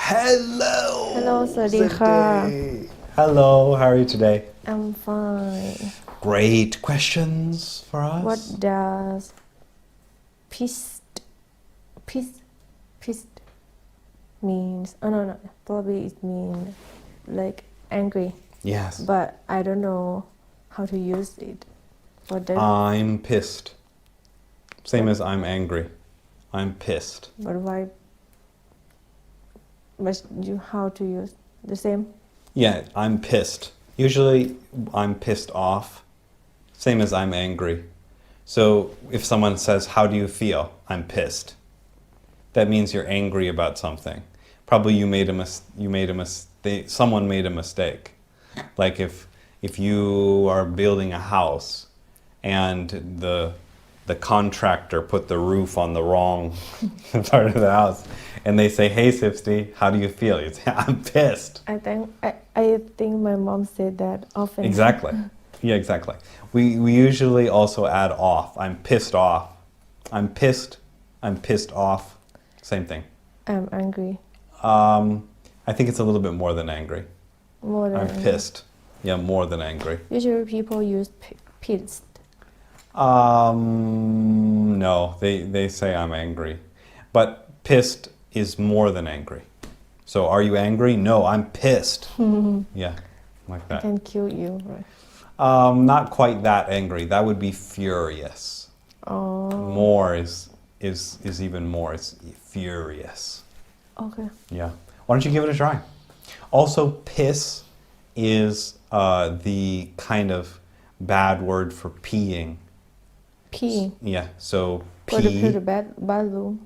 Hello. Hello สวัสดีค่ะ Hello, how are you today? I'm fine. Great questions for us. What does pissed means? Oh no, probably it means like angry. Yes. But I don't know how to use it. What does I'm pissed. Same as I'm angry. I'm pissed. but why? But you how to use the same? Yeah, I'm pissed. Usually I'm pissed off. Same as I'm angry. So if someone says, how do you feel? I'm pissed. That means you're angry about something. Probably someone made a mistake. Like if you are building a house and the contractor put the roof on the wrong part of the house and they say, hey Sipsty, how do you feel? You say, I'm pissed. I think my mom said that often. Exactly. Yeah, exactly. We usually also add off. I'm pissed off. I'm pissed. I'm pissed off. Same thing. I'm angry. I think it's a little bit more than angry. More than I'm angry. pissed. Yeah, more than angry. Usually people use pissed. No, they say I'm angry. But pissed is more than angry. So are you angry? No, I'm pissed. Yeah, like I that. can kill you, right? Not quite that angry. That would be furious. Oh, More is even more. It's furious. okay. Yeah. Why don't you give it a try? Also, piss is the kind of bad word for peeing. Pee. Yeah. So Go to pee. the bathroom.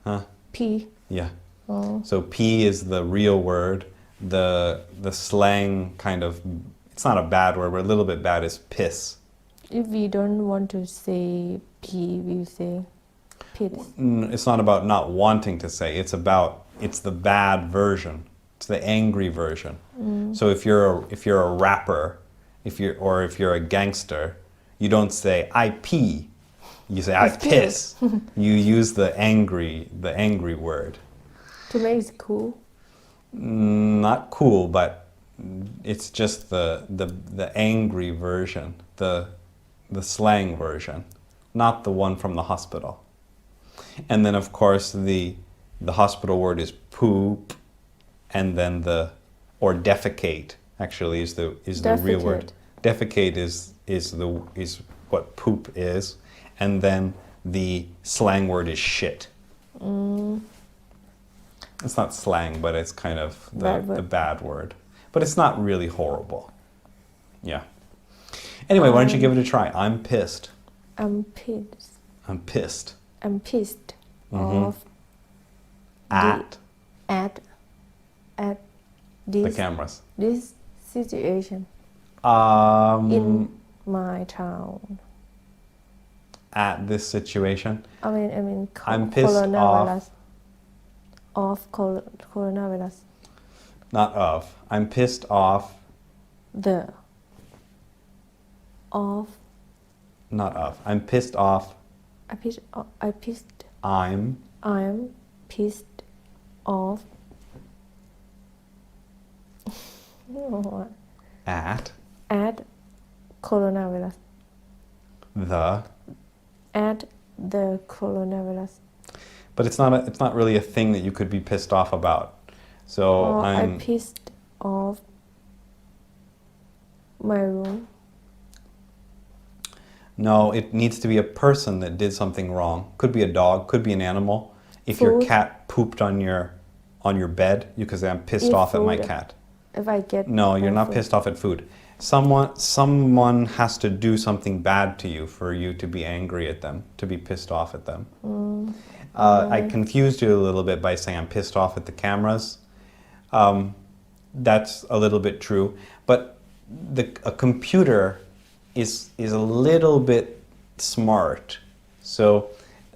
Huh? Pee. Yeah. Oh, So pee is the real word. The slang kind of, it's not a bad word, but a little bit bad is piss. if we don't want to say pee, we say piss. It's not about not wanting to say. It's the bad version. It's the angry version. So if you're a rapper, if you're a gangster, you don't say I pee. You say I It's piss. You use the angry word. To make it cool. Not cool, but it's just the angry version, the slang version, not the one from the hospital. And then of course the hospital word is poop, and then or defecate actually is the real word. Defecate is what poop is, and then the slang word is shit. It's not slang, but it's kind of the bad word. But it's not really horrible. Yeah. Anyway, why don't you give it a try? I'm pissed. I'm pissed. I'm pissed. I'm pissed off At at the this cameras. this situation in my town. At this situation. I mean I'm pissed coronavirus. Of coronavirus. Not of. I'm pissed off. The of Not of. I'm pissed off. I pissed. I'm pissed off. at At coronavirus. the. At the coronavirus. But it's not really a thing that you could be pissed off about. So I I'm pissed off my room. No, it needs to be a person that did something wrong. Could be a dog, could be an animal. If your Food. cat pooped on your bed, you could say I'm pissed Eat off at my food. cat. If I get No, you're my not food. pissed off at food. Someone has to do something bad to you for you to be angry at them, to be pissed off at them. I confused you a little bit by saying I'm pissed off at the cameras. That's a little bit true, but a computer is a little bit smart. So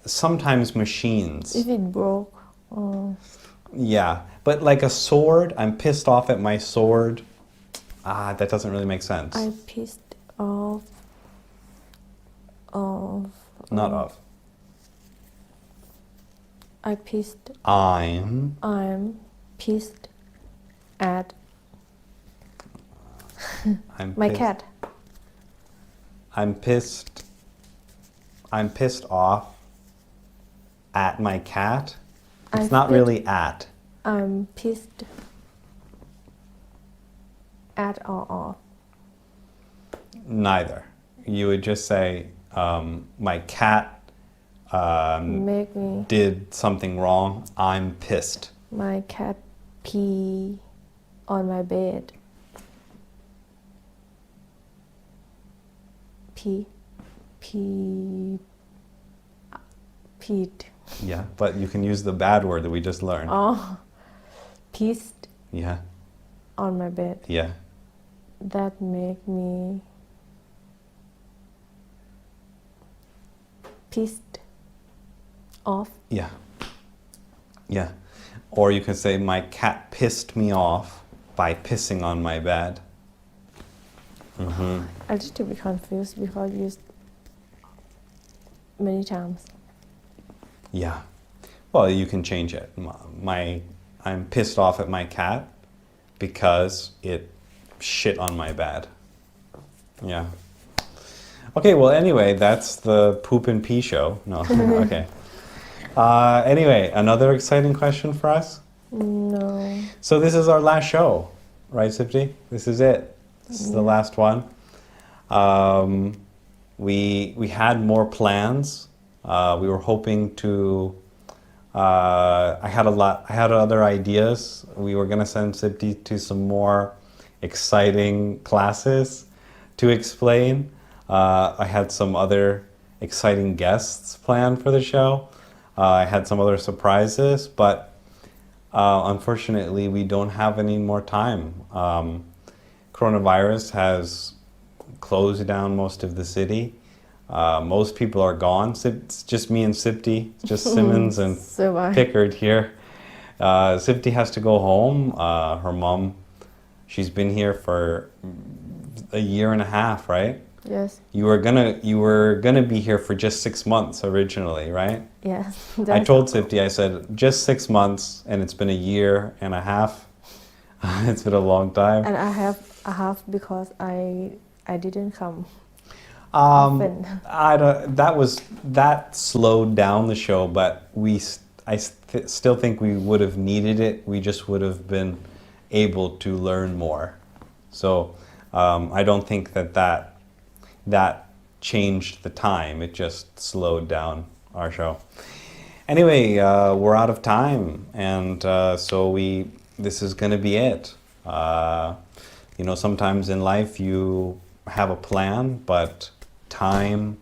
sometimes machines. If it broke. Yeah, but like a sword, I'm pissed off at my sword. That doesn't really make sense. I pissed off Not of. I pissed. I'm I'm pissed at I'm my pissed. cat. I'm pissed off at my cat. It's not really at. I'm pissed at or off. Neither. You would just say, my cat Make me. did something wrong. I'm pissed. My cat pee on my bed. Peed. Yeah, but you can use the bad word that we just learned. Oh, pissed Yeah, on my bed. yeah. That make me pissed off. Yeah. Yeah. Or you can say, my cat pissed me off by pissing on my bed. I used to be confused because I used many times. Yeah. Well, you can change it. I'm pissed off at my cat because it shit on my bed. Yeah. Okay, well, anyway, that's the poop and pee show. No, okay. Anyway, another exciting question for us? No. So this is our last show, right, Sipti? This is it. This is the last one. We had more plans. We were hoping to. I had other ideas. We were gonna send Sipti to some more exciting classes to explain. I had some other exciting guests planned for the show. I had some other surprises, but unfortunately, we don't have any more time. Coronavirus has closed down most of the city. Most people are gone. It's just me and Sipti. It's just Simmons and Survive. Pickard here. Sipti has to go home. Her mom, she's been here for a year and a half, right? Yes. You were gonna be here for just 6 months originally, right? Yes. I told Sipti, I said, just 6 months, and it's been a year and a half. It's been a long time. And I have a half because I didn't come often. That slowed down the show, but I still think we would have needed it. We just would have been able to learn more. So I don't think that changed the time. It just slowed down our show. Anyway, we're out of time, and so this is going to be it. Sometimes in life you have a plan, but time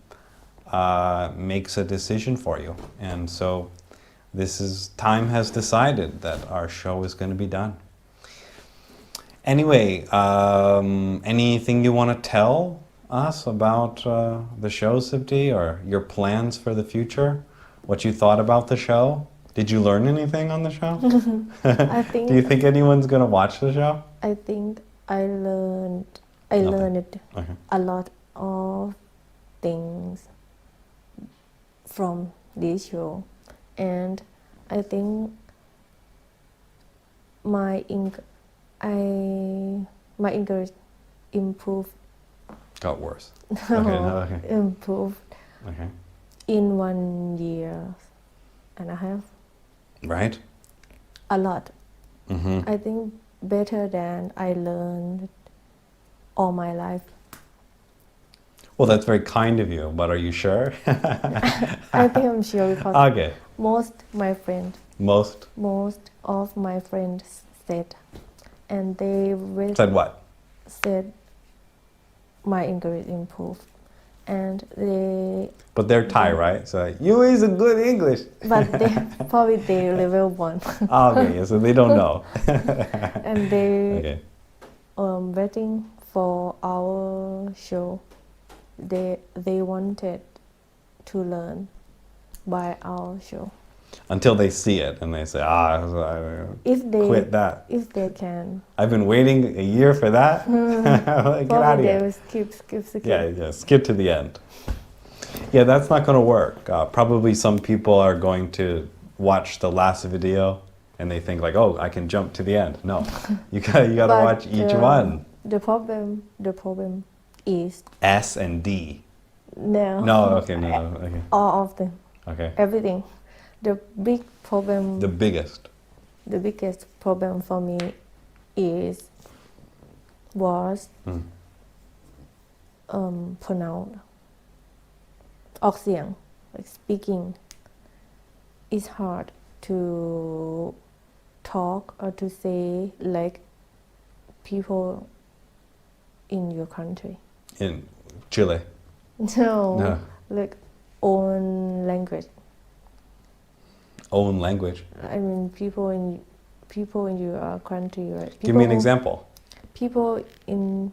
makes a decision for you. And so time has decided that our show is going to be done. Anyway, anything you want to tell us about the show, Sipti, or your plans for the future? What you thought about the show? Did you learn anything on the show? Do you think anyone's going to watch the show? I think I learned Okay. a lot of things from this show, and I think my English improved. Got worse. Okay. Improved Okay. in 1 year and a half. Right? A lot. Mm-hmm. I think better than I learned all my life. Well, that's very kind of you, but are you sure? I think I'm sure because Okay. most Most of my friends said, and they really said what? said my English improved, and But they're Thai, right? So you is a good English. but they probably they level 1 Okay, so they don't know. and they Okay. waiting for our show. They wanted to learn by our show. Until they see it and they say, If they quit that. If they can, I've been waiting a year for that. Like, get out of probably they here. will skip. Yeah, skip to the end. Yeah, that's not going to work. Probably some people are going to watch the last video and they think like, oh, I can jump to the end. No, you gotta But, watch each one. The problem is S and D. no. No, okay, no, okay, All of them, okay. everything. The big problem, The biggest. the biggest problem for me was pronounce ออกเสียง like speaking is hard to talk or to say like people in your country. In Chile. No, No. like own language. Own language. I mean people in your country, right? Give me an example. People in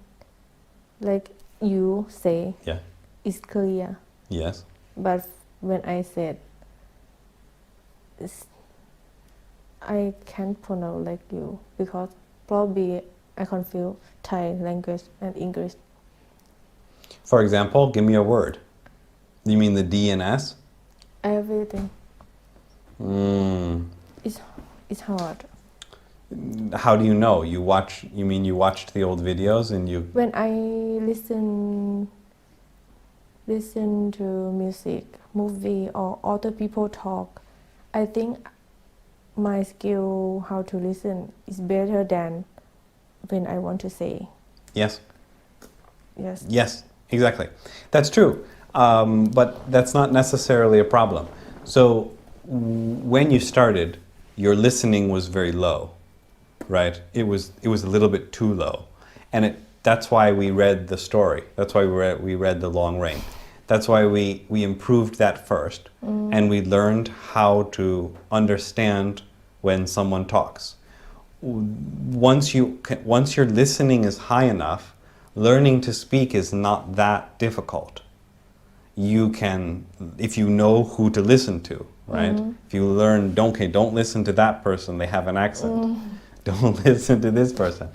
like you say Yeah. is clear, Yes. but when I said I can't pronounce like you because probably I confuse Thai language and English. For example, give me a word. You mean the D and S? Everything is hard. How do you know? You mean you watched the old videos and you... When I listen to music, movie, or other people talk, I think my skill how to listen is better than when I want to say. Yes. Yes. Yes, exactly. That's true. But that's not necessarily a problem. So when you started, your listening was very low, right? It was a little bit too low. And that's why we read the story. That's why we read The Long Rain. That's why we improved that first. And we learned how to understand when someone talks. Once your listening is high enough, learning to speak is not that difficult. You can, if you know who to listen to, right? If you learn, don't listen to that person, they have an accent. Don't listen to this person.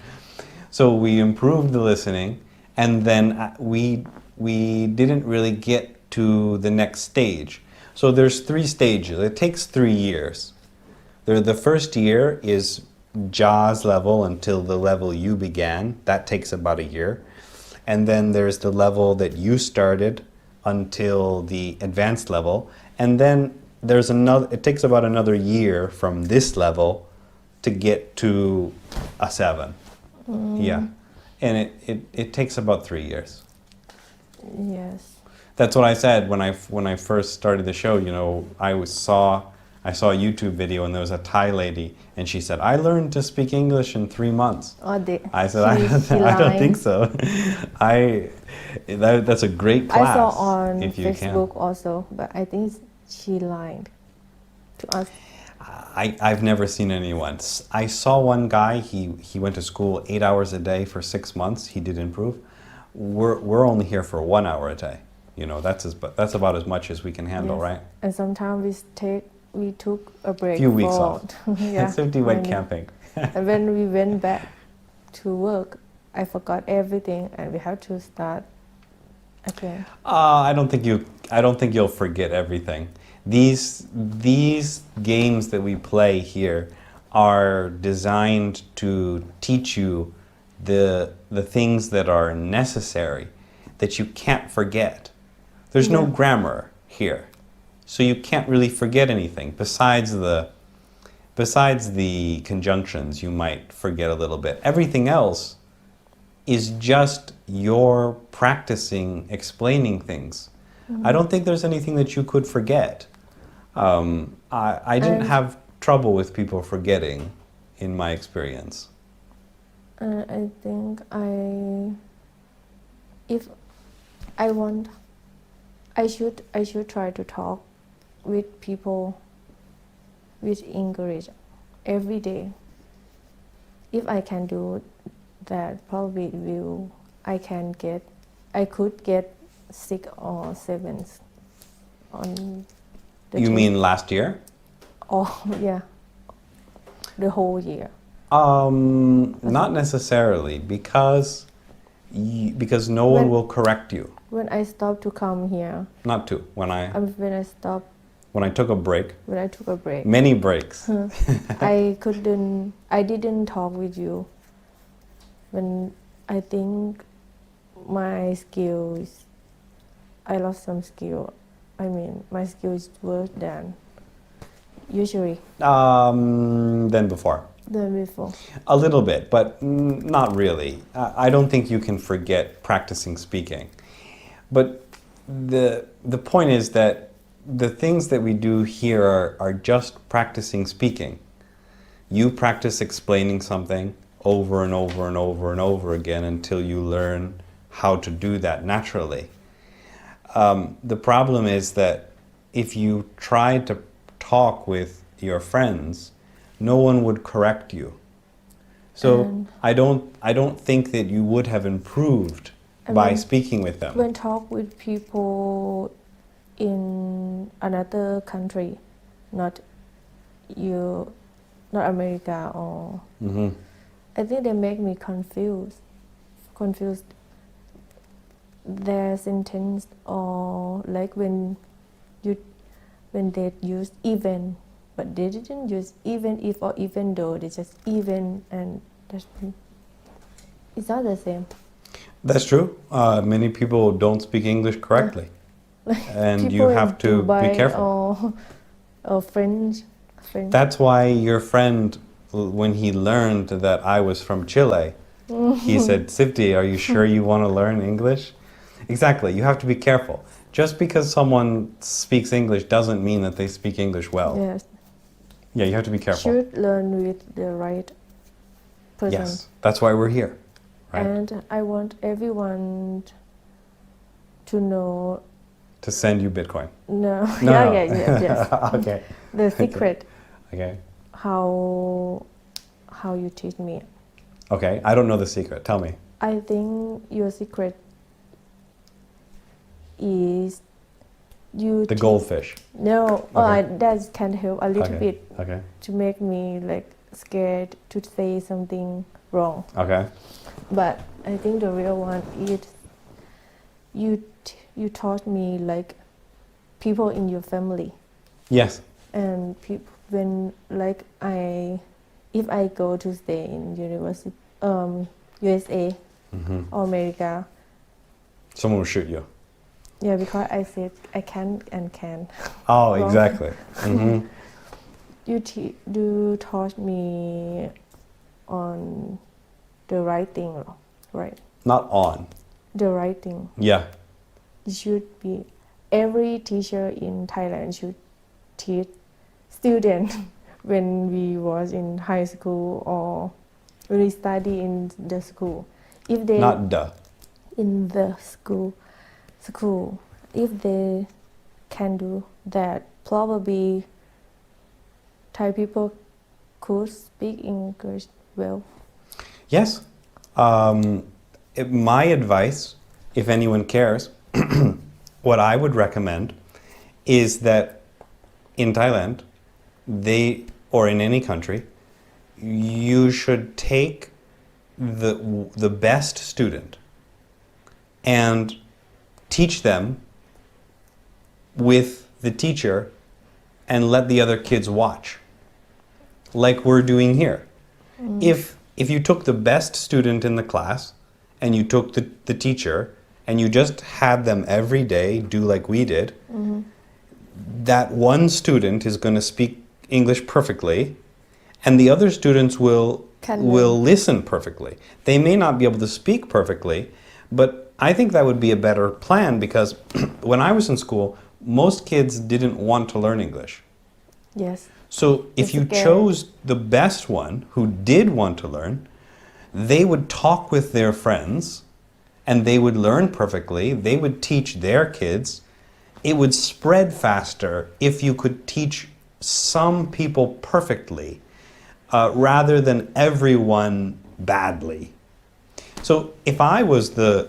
So we improved the listening, and then we didn't really get to the next stage. So there's 3 stages. It takes 3 years. The first year is JAWS level until the level you began. That takes about a year. And then there's the level that you started until the advanced level. And then there's it takes about another year from this level to get to a 7. Yeah. And it takes about 3 years. Yes. That's what I said when I first started the show. You know, I saw a YouTube video and there was a Thai lady and she said, I learned to speak English in 3 months. I said, I don't think so. That's a great class. I saw on if you Facebook can. also, but I think she lied to us. I've never seen anyone. I saw one guy, he went to school 8 hours a day for 6 months. He did improve. We're only here for 1 hour a day. You know, that's about as much as we can handle, Yes. right? And sometimes we took a break. Few weeks for, off. Yeah, Simply went I know. camping. And when we went back to work, I forgot everything, and we had to start again. I don't think you'll forget everything. These games that we play here are designed to teach you the things that are necessary that you can't forget. There's no grammar here, so you can't really forget anything besides the conjunctions. You might forget a little bit. Everything else is just your practicing explaining things. I don't think there's anything that you could forget. I didn't have trouble with people forgetting in my experience. I think if I want, I should try to talk with people with English every day. If I can do that, probably I could get 6 or 7 on the You test. mean last year? Oh, yeah. The whole year. Not necessarily, because no one will correct you. When I stop to come here, Not to. when I stop when I took a break, when I took a break. many breaks. I didn't talk with you when I think my skills, I lost some skill. I mean, my skill is worse than usually Than before. than before. A little bit, but not really. I don't think you can forget practicing speaking. But the point is that the things that we do here are just practicing speaking. You practice explaining something over and over and over and over again until you learn how to do that naturally. The problem is that if you try to talk with your friends, no one would correct you. So I don't think that you would have improved by speaking with them. When talk with people in another country, not America or I think they make me confused. Their sentence or like when they use even, but they didn't use even if or even though, they just even, and it's not the same. That's true. Many people don't speak English correctly. And you People have in to Dubai be careful. Or French. That's why your friend, when he learned that I was from Chile, he said, Sifti, are you sure you want to learn English? Exactly. You have to be careful. Just because someone speaks English doesn't mean that they speak English well. Yes. Yeah, you have to be careful. Should learn with the right person. Yes. That's why we're here. Right? And I want everyone to know. To send you Bitcoin. No. No. Yes. Okay. The secret. Okay. How you teach me. Okay. I don't know the secret. Tell me. I think your secret is you. The goldfish. No, Okay. that can help a little Okay. bit Okay. to make me like scared to say something wrong. Okay. But I think the real one is you taught me like people in your family. Yes. And when like if I go to stay in university, USA or America. Someone will shoot you. Yeah, because I said I can and can. Oh, Wrong. exactly. You taught me on the right thing, right? Not on. The right thing. Yeah. It should be every teacher in Thailand should teach students when we was in high school or when we study in the school. If they Not duh. in the school, if they can do that, probably Thai people could speak English well. Yes. My advice, if anyone cares, what I would recommend is that in Thailand, or in any country, you should take the best student and teach them with the teacher and let the other kids watch, like we're doing here. If you took the best student in the class and you took the teacher and you just had them every day do like we did, that one student is going to speak English perfectly and the other students will listen perfectly. They may not be able to speak perfectly, but I think that would be a better plan because when I was in school, most kids didn't want to learn English. Yes. So if you chose the best one who did want to learn, they would talk with their friends and they would learn perfectly. They would teach their kids. It would spread faster if you could teach some people perfectly rather than everyone badly. So if I was the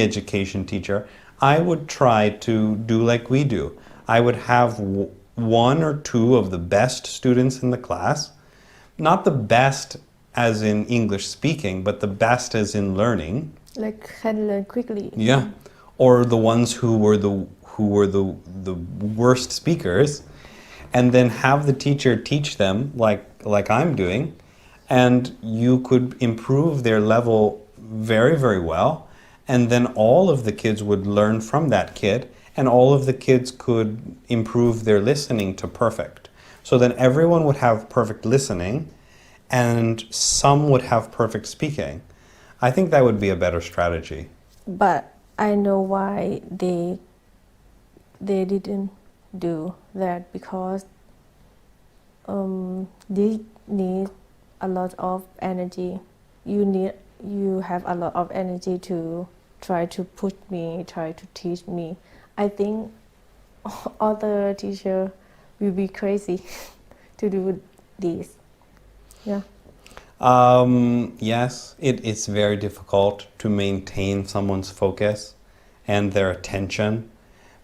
education teacher, I would try to do like we do. I would have one or two of the best students in the class, not the best as in English speaking, but the best as in learning. Like can learn quickly. Yeah. Or the ones who who were the worst speakers, and then have the teacher teach them like I'm doing, and you could improve their level very, very well, and then all of the kids would learn from that kid, and all of the kids could improve their listening to perfect. So then everyone would have perfect listening, and some would have perfect speaking. I think that would be a better strategy. But I know why they didn't do that, because they need a lot of energy. You have a lot of energy to try to push me, try to teach me. I think other teacher will be crazy to do this. Yeah. Yes, it's very difficult to maintain someone's focus and their attention.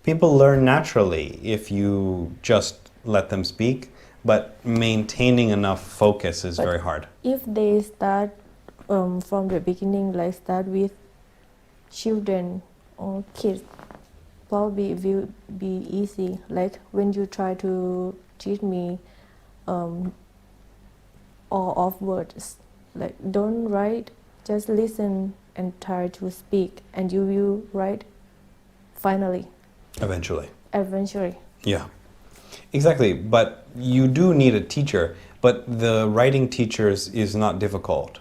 People learn naturally if you just let them speak, but maintaining enough focus is very hard. If they start from the beginning, like start with children or kids, probably it will be easy. Like when you try to teach me all of words, like don't write, just listen and try to speak, and you will write finally. Eventually. Yeah, exactly. But you do need a teacher, but the writing teachers is not difficult.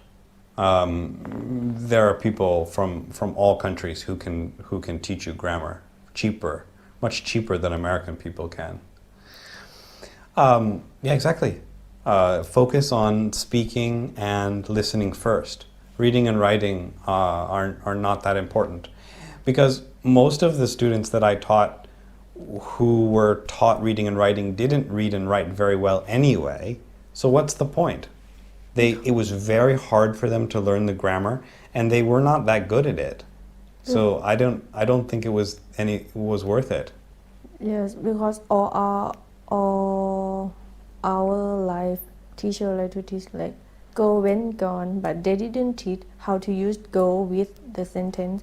There are people from all countries who can teach you grammar cheaper, much cheaper than American people can. Yeah, exactly. Focus on speaking and listening first. Reading and writing are not that important, because most of the students that I taught who were taught reading and writing didn't read and write very well anyway. So what's the point? It was very hard for them to learn the grammar, and they were not that good at it. So I don't think it was worth it. Yes, because all our life teacher like to teach like go, when, gone, but they didn't teach how to use go with the sentence,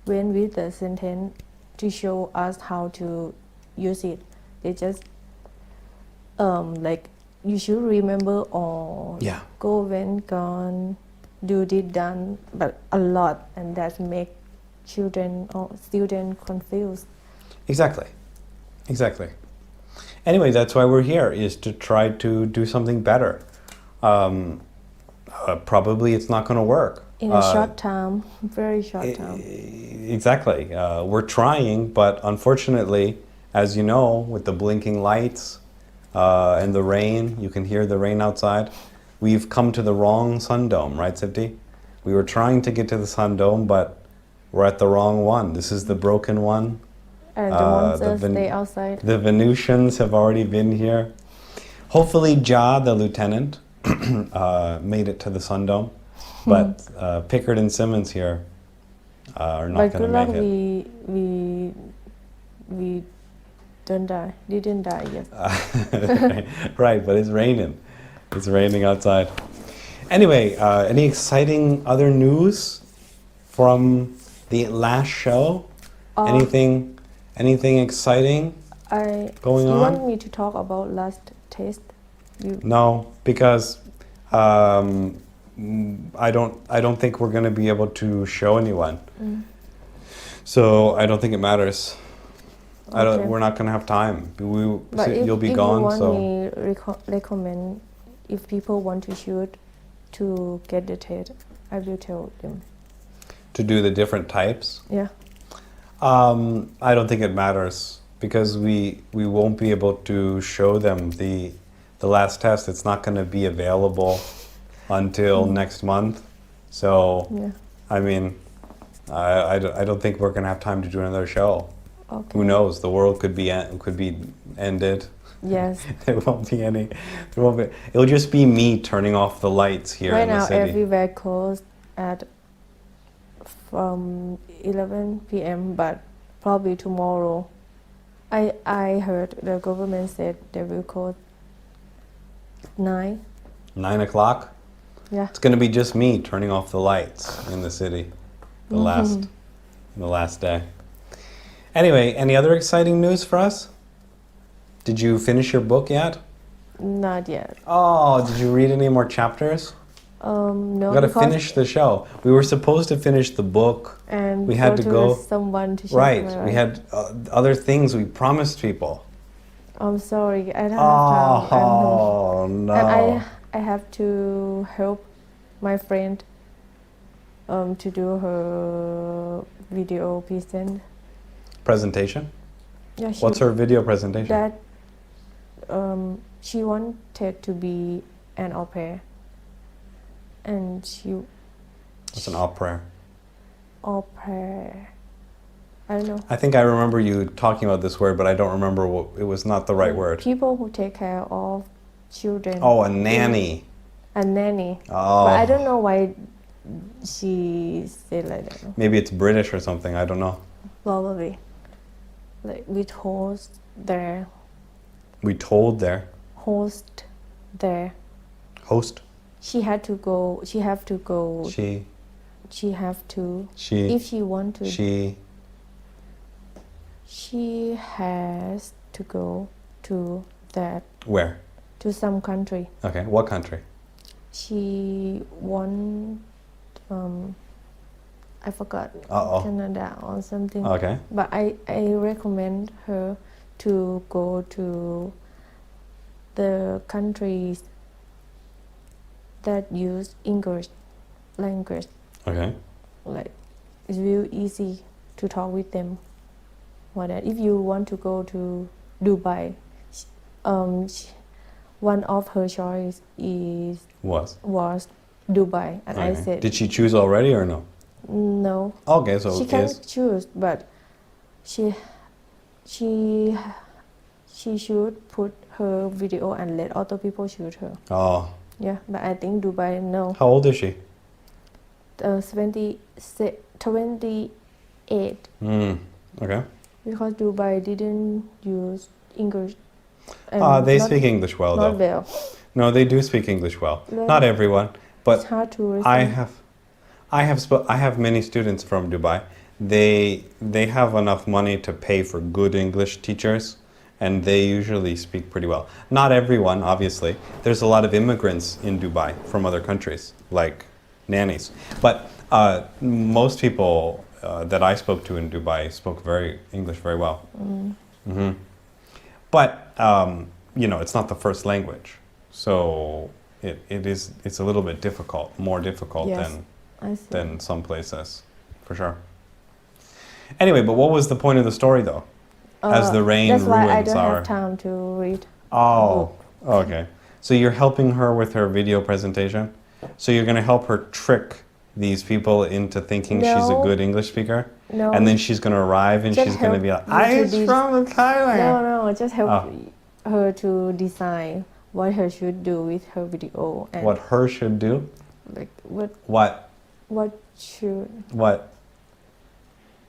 when with the sentence, to show us how to use it. They just like you should remember all go, when, gone, do, did, done, but a lot, and that make children or students confused. Exactly. Anyway, that's why we're here, is to try to do something better. Probably it's not going to work. In a short time, very short time. Exactly. We're trying, but unfortunately, as you know, with the blinking lights and the rain, you can hear the rain outside, we've come to the wrong sun dome, right, Sipti? We were trying to get to the sun dome, but we're at the wrong one. This is the broken one. And the monsters stay outside. The Venusians have already been here. Hopefully, the lieutenant, made it to the sun dome. But Pickard and Simmons here are not going to make it. We didn't die yet. Right, but it's raining. It's raining outside. Anyway, any exciting other news from the last show? Anything exciting going on? You want me to talk about last test? No, because I don't think we're going to be able to show anyone. So I don't think it matters. Okay. We're not going to have time. You'll be if gone. If you want me recommend, if people want to shoot to get the test, I will tell them. To do the different types? Yeah. I don't think it matters, because we won't be able to show them the last test. It's not going to be available until next month. So, I mean, I don't think we're going to have time to do another show. Okay. Who knows? The world could be ended. Yes. There won't be any. It'll just be me turning off the lights here in the city. Right now, everywhere closed from 11 p.m. But probably tomorrow. I heard the government said they will close 9. 9 o'clock? Yeah. It's going to be just me turning off the lights in the city. The last day. Anyway, any other exciting news for us? Did you finish your book yet? Not yet. Oh, did you read any more chapters? No. We gotta because- finish the show. We were supposed to finish the book. And We had to go- someone to check Right. my We life. had other things we promised people. I'm sorry. I don't have time. Oh, no. And I have to help my friend to do her video Presentation? Yeah, What's her video presentation? that she wanted to be an au pair, and It's an opera. au pair. I don't know. I think I remember you talking about this word, but I don't remember what it was not the right word. People who take care of children. Oh, a nanny. A nanny. Oh. But I don't know why she said like that. Maybe it's British or something. I don't know. Probably. Like with host there. We told there. Host there. Host. She had to go. She have to go. She. She have to. She. If she want to. She. She has to go to that Where? to some country. Okay. What country? She want. I forgot. Uh-oh. Canada or something. Okay. But I recommend her to go to the countries that use English language. Okay. Like it's real easy to talk with them. For that, if you want to go to Dubai, one of her choice was Dubai, and I Okay. said Did she choose already or no? no. Okay, so She it can is. choose, but she should put her video and let other people shoot her. Oh. Yeah, but I think Dubai no. How old is she? 28 Okay. because Dubai didn't use English. They not- speak English well not though. well. No, they do speak English well. No. Not everyone, It's but hard to listen. I have many students from Dubai. They have enough money to pay for good English teachers, and they usually speak pretty well. Not everyone, obviously. There's a lot of immigrants in Dubai from other countries, like nannies. But most people that I spoke to in Dubai spoke English very well. Hmm. But it's not the first language, so it's a little bit difficult, more difficult Yes. I see. than some places, for sure. Anyway, but what was the point of the story, though? As the rain That's why I ruins don't our. have time to read. Oh, okay. So you're helping her with her video presentation. So you're going to help her trick these people into thinking she's a No. good English speaker, No. and then she's going to arrive and Just she's going to be like, help you to "I'm from Thailand." No, just help Oh. her to decide what her should do with her video and What her should do? like What?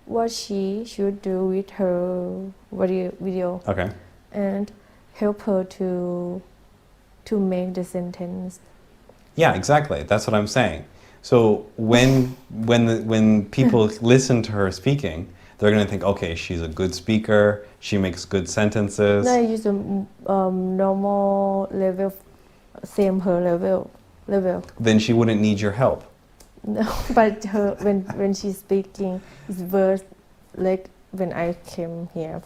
what she should do with her video Okay. and help her to make the sentence. Yeah, exactly. That's what I'm saying. So when people listen to her speaking, they're going to think, okay, she's a good speaker. She makes good sentences. No, use a normal level, same her level. Then she wouldn't need your help. No, but her when she's speaking, it's worse like when I came here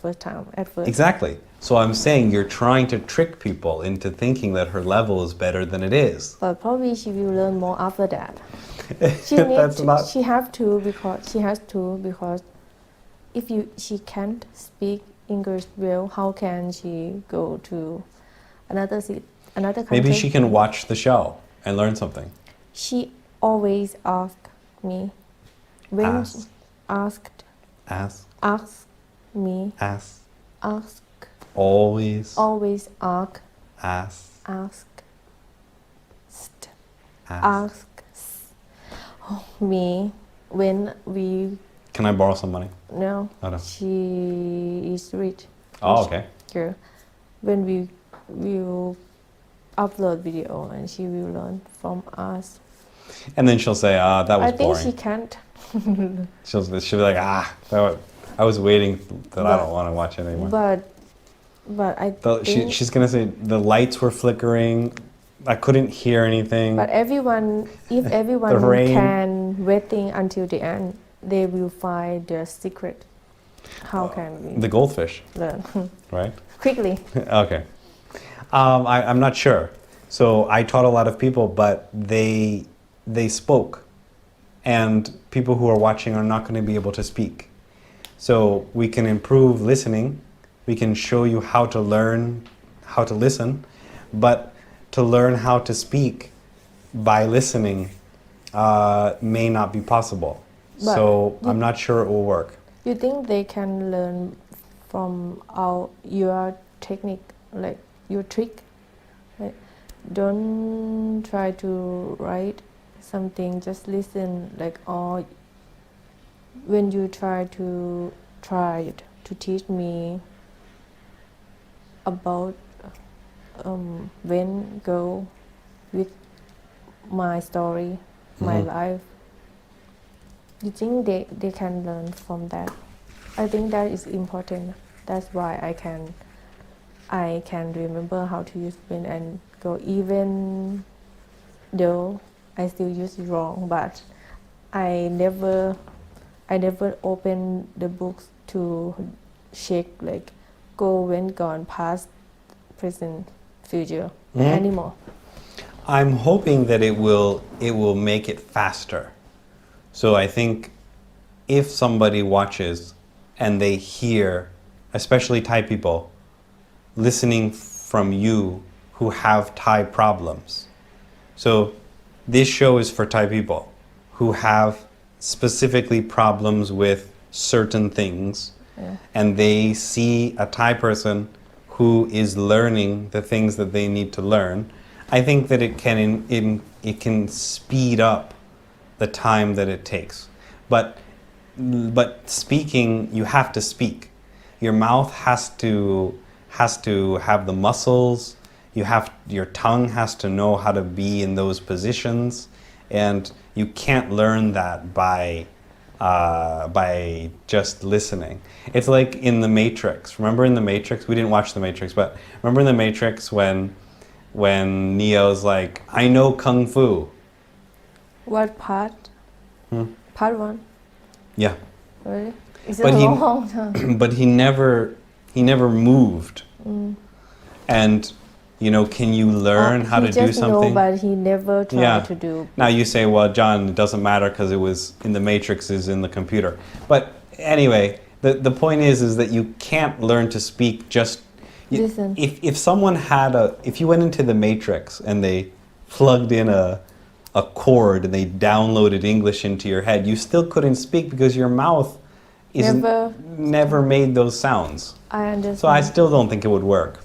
at first. Exactly. So I'm saying you're trying to trick people into thinking that her level is better than it is. But probably she will learn more after that. She That's not. she has to because if she can't speak English well, how can she go to another country? Maybe she can watch the show and learn something. She always asked me when Ask. asked Ask. me Ask. ask Always. always Ask. asked Ask. me when we Can I borrow some money? no Oh, no. she is rich. Oh, okay. Girl. When we will upload video and she will learn from us. And then she'll say, that was I think boring. she can't. She'll be like, I was waiting that I But- don't want to watch it anymore. But I think She's gonna say the lights were flickering. I couldn't hear anything. but if everyone rain. can waiting until the end, they will find the secret. How can we The goldfish, learn right? quickly? Okay. I'm not sure. So I taught a lot of people, but they spoke, and people who are watching are not going to be able to speak. So we can improve listening. We can show you how to learn how to listen, but to learn how to speak by listening may not be possible. But So I'm not sure it will work. You think they can learn from your technique, like your trick? Like, don't try to write something, just listen. Like, or when you try to teach me about when go with my story, my life. You think they can learn from that? I think that is important. That's why I can remember how to use pen and go, even though I still use it wrong. But I never open the books to check like go, when, gone, past, present, future anymore. I'm hoping that it will make it faster. So I think if somebody watches and they hear, especially Thai people, listening from you who have Thai problems. So this show is for Thai people who have specifically problems with certain things, and they see a Thai person who is learning the things that they need to learn. I think that it can speed up the time that it takes. But speaking, you have to speak. Your mouth has to have the muscles. Your tongue has to know how to be in those positions, and you can't learn that by just listening. It's like in The Matrix. Remember in The Matrix? We didn't watch The Matrix, but remember in The Matrix when Neo's like, I know Kung Fu. What part? Part 1? Yeah. Really? It's But a he- long time. But he never moved. And can you learn how to he do just something? know, but he never tried to do. Now you say, well, John, it doesn't matter because it was in the Matrix is in the computer. But anyway, the point is that you can't learn to speak just. Listen. If someone if you went into the Matrix and they plugged in a cord and they downloaded English into your head, you still couldn't speak because your mouth never made those sounds. I understand. So I still don't think it would work.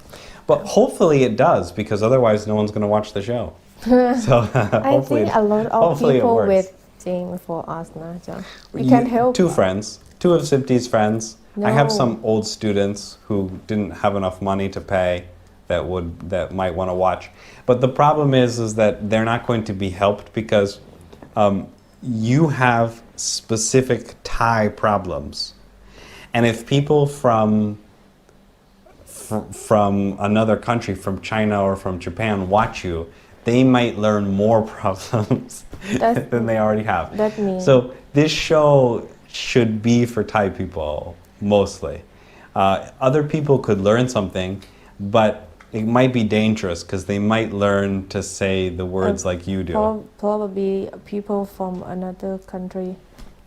But hopefully it does, because otherwise no one's going to watch the show. So I hopefully, think a lot of hopefully it people works. waiting for us now, John. We can help. Two of Sipti's friends. I have No. some old students who didn't have enough money to pay that might want to watch. But the problem is that they're not going to be helped because you have specific Thai problems. And if people from another country, from China or from Japan, watch you, they might learn more problems than they already have. That means So this show should be for Thai people mostly. Other people could learn something, but it might be dangerous because they might learn to say the words like you do. probably people from another country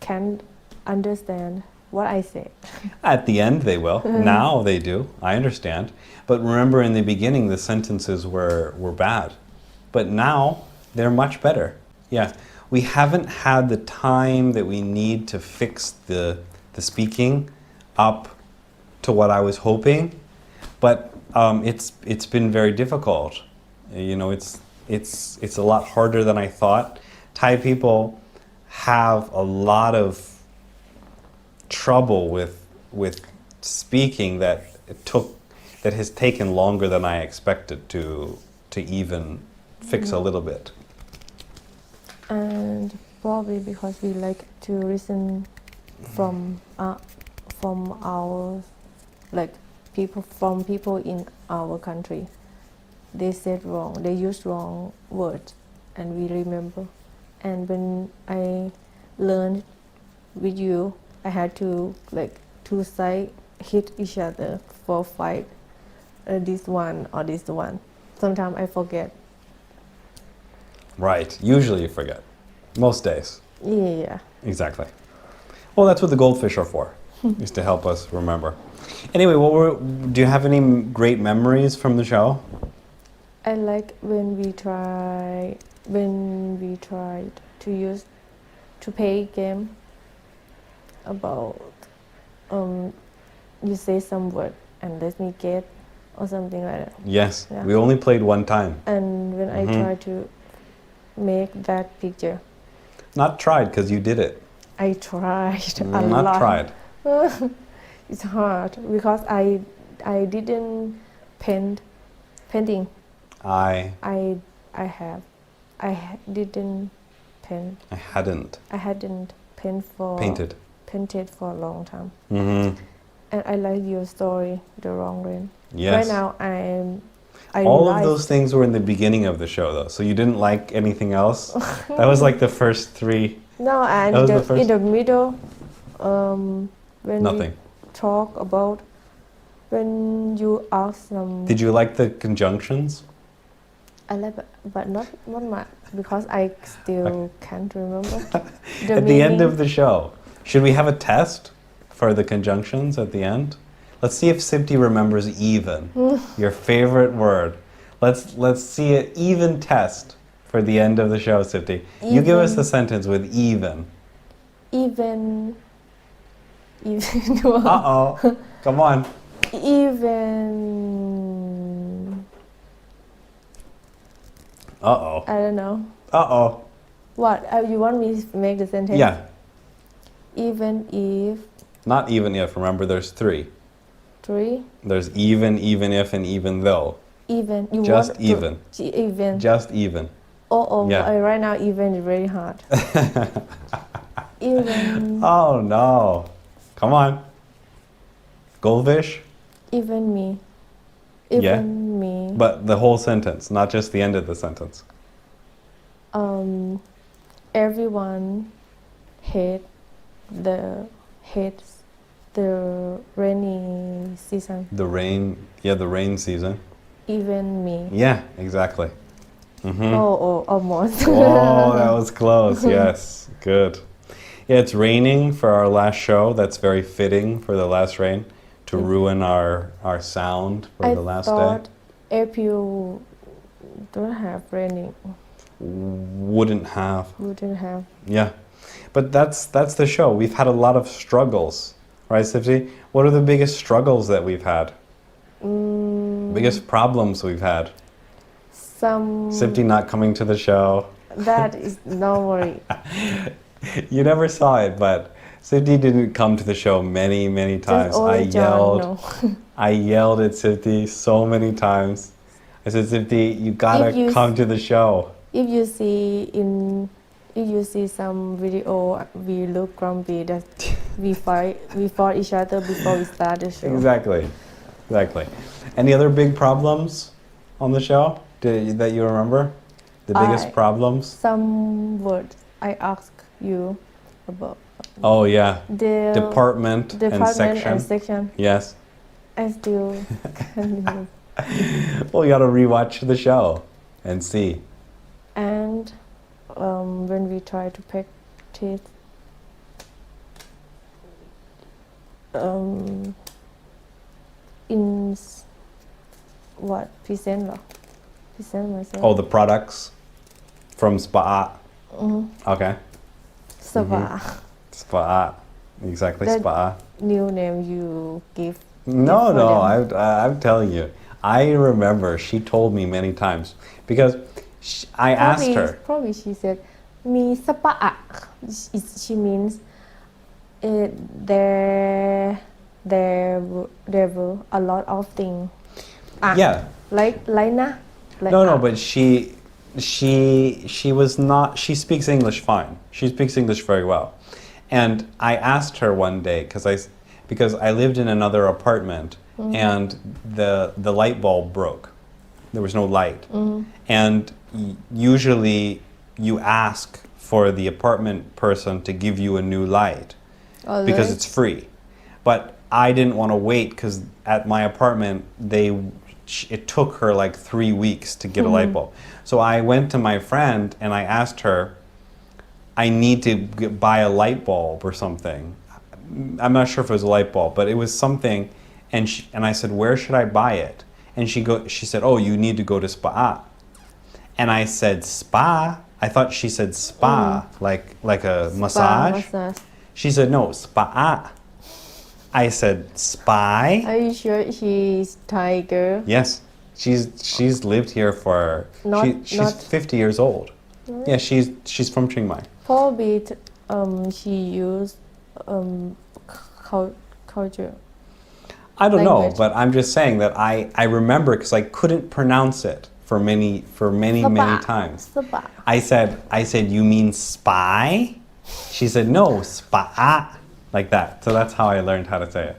can't understand what I say. At the end, they will. Now they do. I understand. But remember, in the beginning, the sentences were bad. But now, they're much better. Yeah. We haven't had the time that we need to fix the speaking up to what I was hoping. But it's been very difficult. It's a lot harder than I thought. Thai people have a lot of trouble with speaking that has taken longer than I expected to even fix a little bit. And probably because we like to listen from from our like people in our country. They said wrong. They used wrong words, and we remember. And when I learned with you, I had to like two sides hit each other for fight. This one or this one. Sometimes I forget. Right. Usually you forget. Most days. Yeah. Exactly. Well, that's what the goldfish are for, is to help us remember. Anyway, do you have any great memories from the show? I like when we tried to play game about you say some word and let me get or something like that. Yes. Yeah. We only played one time. And when I try to make that picture, Not tried, because you did it. I tried a lot. Not tried. It's hard because I didn't painting. I didn't paint. hadn't I hadn't painted for a long time. Mm-hmm. And I like your story, The Wrong Rain. Yes. Right now I All like of those things were in the beginning of the show, though. So you didn't like anything else? That was like the first three. No, and That was the first- in the middle, when Nothing. we talk about when you ask some. Did you like the conjunctions? I like, but not much because I still can't remember. At the end of the show, should we have a test for the conjunctions at the end? Let's see if Sipti remembers even, your favorite word. Let's see an even test for the end of the show, Sipti. You give us Even. a sentence with even. even. Uh-oh. Come on. Even. Uh-oh. I don't know. Uh-oh. What? You want me to make the sentence? Yeah. Even if Not even if. Remember, there's three. 3. There's even if, and even though. Even. You Just want even. Even. Just even. Oh, Yeah. right now even is very hard. Even. Oh, no. Come on. Goldfish? Even me. Yeah. Even me. But the whole sentence, not just the end of the sentence. Everyone hates the rainy season. The rain season. Even me. Yeah, exactly. Mm-hmm. Oh, almost. Oh, that was close. Yes, good. Yeah, it's raining for our last show. That's very fitting for the last rain to ruin our sound for the last I day. thought April don't have raining. Wouldn't have. Wouldn't have. Yeah. But that's the show. We've had a lot of struggles, right, Sipti? What are the biggest struggles that we've had? Biggest problems we've had? Some. Sipti not coming to the show. That is no worry. You never saw it, but Sipti didn't come to the show many, many times. Just only John, no. I yelled at Sipti so many times. I said, Sipti, you gotta If you come to the show. If you see some video, we look grumpy that we fought each other before we start the show. Exactly. Any other big problems on the show that you remember? The biggest problems? Some words I ask you about. Oh, yeah. The Department and section. Yes. I still can't remember. Well, you gotta rewatch the show and see. And when we try to practice in what present myself. Oh, the products from Spa. Okay. Spa. Exactly, That- Spa. New name you give. No, for them. I'm telling you. I remember she told me many times because I asked her. Probably she said, "Mi spa." She means there were a lot of things. Yeah. Like na. Like No, but she was not. She speaks English fine. She speaks English very well. And I asked her one day because I lived in another apartment and the light bulb broke. There was no light. And usually you ask for the apartment person to give you a new light because it's free. But I didn't want to wait because at my apartment it took her like 3 weeks to get a light bulb. So I went to my friend and I asked her, I need to buy a light bulb or something. I'm not sure if it was a light bulb, but it was something. And I said, where should I buy it? And she said, oh, you need to go to Spa. And I said, Spa? I thought she said spa, like a massage. She said, no, Spa. I said, spy? Are you sure she's Thai girl? Yes. She's lived here for she's 50 years old. Yeah, she's from Chiang Mai. Probably she used culture. I don't know, Language. but I'm just saying that I remember because I couldn't pronounce it for many times. Spa. I said, you mean spy? She said, no, spa. Like that. So that's how I learned how to say it.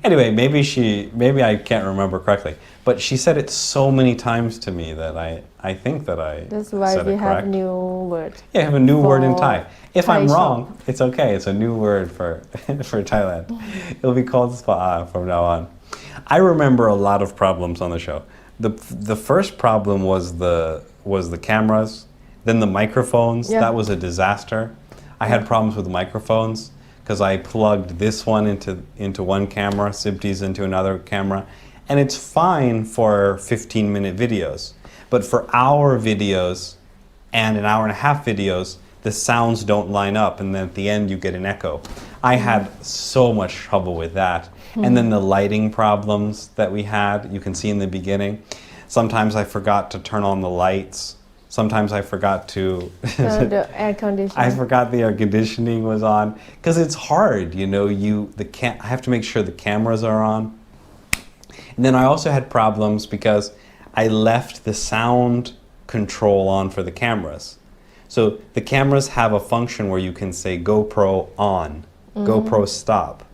Anyway, maybe I can't remember correctly, but she said it so many times to me that I think that I That's why said we it have correct. new word. Yeah, I have a new word in for Thai. If Thai I'm shop. wrong, it's okay. It's a new word for for Thailand. It'll be called spa from now on. I remember a lot of problems on the show. The first problem was the cameras, then the microphones. Yeah. That was a disaster. I had problems with microphones because I plugged this one into one camera, Sibti's into another camera, and it's fine for 15-minute videos. But for hour videos and an hour and a half videos, the sounds don't line up, and then at the end you get an echo. I had so much trouble with that. And then the lighting problems that we had, you can see in the beginning. Sometimes I forgot to turn on the lights. Sometimes I forgot to The air conditioning. I forgot the air conditioning was on because it's hard, you know, I have to make sure the cameras are on. And then I also had problems because I left the sound control on for the cameras. So the cameras have a function where you can say GoPro on, GoPro stop.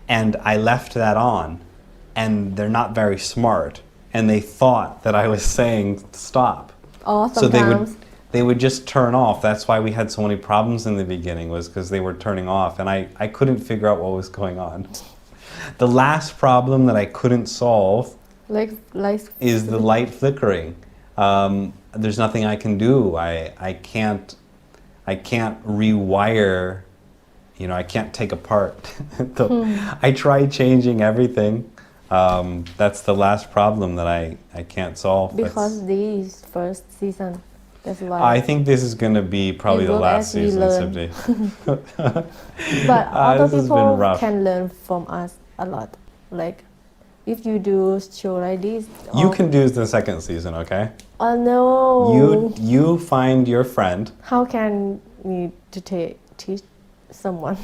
And I left that on and they're not very smart and they thought that I was saying stop. Or So sometimes they would just turn off. That's why we had so many problems in the beginning was because they were turning off and I couldn't figure out what was going on. The last problem that I couldn't solve like is the light flickering. There's nothing I can do. I can't rewire, you know, I can't take apart. I tried changing everything. That's the last problem that I can't solve. because this first season. That's why. I think this is going to be probably As the long last as we season, learn. Sibti. But other This has been people rough. can learn from us a lot. Like if you do show like this. You or- can do the second season, okay? Oh no. You find your friend. How can we to teach someone?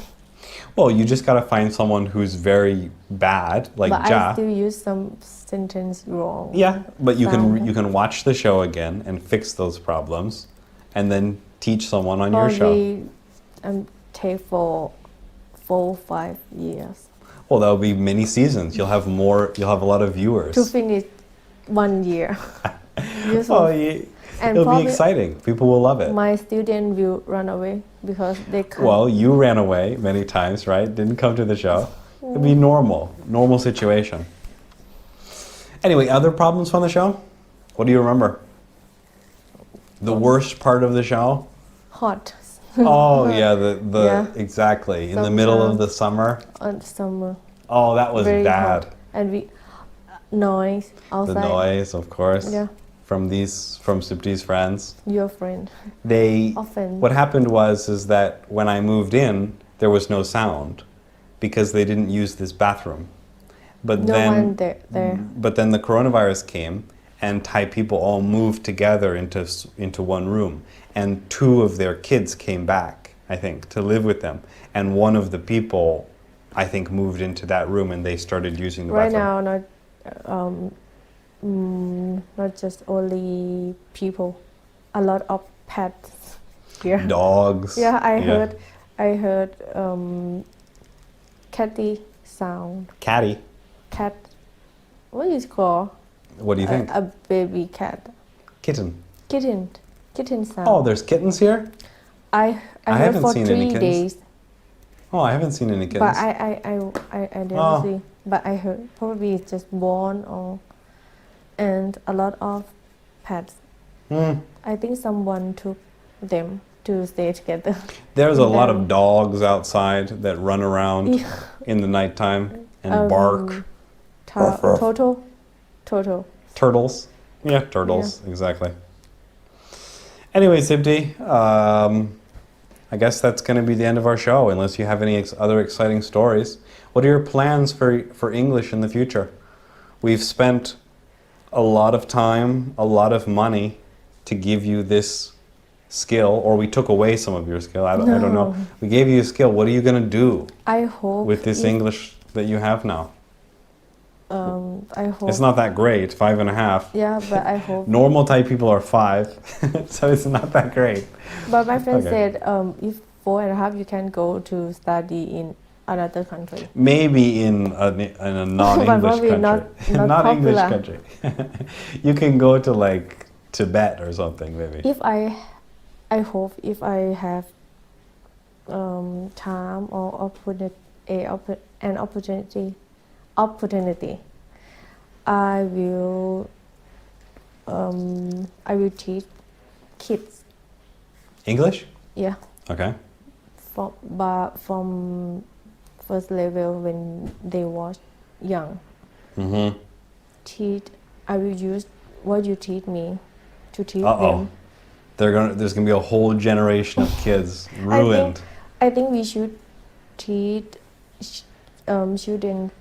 Well, you just got to find someone who's very bad, like But Ja. I still use some sentence wrong. Yeah, but you Sound. can watch the show again and fix those problems, and then teach someone on your show. Probably take for 4-5 years Well, that'll be many seasons. You'll have more. You'll have a lot of viewers. to finish 1 year. Use Oh, of- and it'll be probably exciting. People will love it. my student will run away because they can't. Well, you ran away many times, right? Didn't come to the show. It'd be normal situation. Anyway, other problems from the show? What do you remember? The worst part of the show? Hot Oh yeah, the Yeah. exactly in the middle of the summer. on summer. Oh, that was Very bad. hot. And we noise The outside. noise, of course. Yeah, From Sipti's friends. your friend. They Often. What happened is that when I moved in, there was no sound because they didn't use this bathroom. But No then one there. But then the coronavirus came and Thai people all moved together into one room and 2 of their kids came back, I think, to live with them. And one of the people, I think, moved into that room and they started using the Right bathroom. now, not just only people, a lot of pets here. Dogs. Yeah, I heard Cathy sound. Catty. Cat. What is it called? What do you think? A baby cat. Kitten. Kitten. Kitten sound. Oh, there's kittens here? I heard haven't for seen any 3 kittens. days. Oh, I haven't seen any kittens. But I didn't Oh. see. But I heard probably it's just born or and a lot of pets. I think someone took them to stay together. There's a lot Then- of dogs outside that run around in the nighttime and bark. Toto. Turtles. Yeah, turtles. Exactly. Anyway, Sibti, I guess that's going to be the end of our show, unless you have any other exciting stories. What are your plans for English in the future? We've spent a lot of time, a lot of money to give you this skill, or we took away some of your skill. I don't know. No. We gave you a skill. What are you going to do I hope with this English that you have now? I hope. It's not that great, 5.5. Yeah, but I hope. Normal type people are 5, so it's not that great. But my friend Okay. said, if 4.5, you can go to study in another country. Maybe in a non-English probably country. not Not English popular. country. You can go to like Tibet or something, maybe. If I hope if I have time or an opportunity, I will teach kids. English? Yeah, Okay. from first level when they was young. Mm-hmm. I will use what you teach me to teach Uh-oh. them. There's gonna be a whole generation of kids ruined. I think we should teach students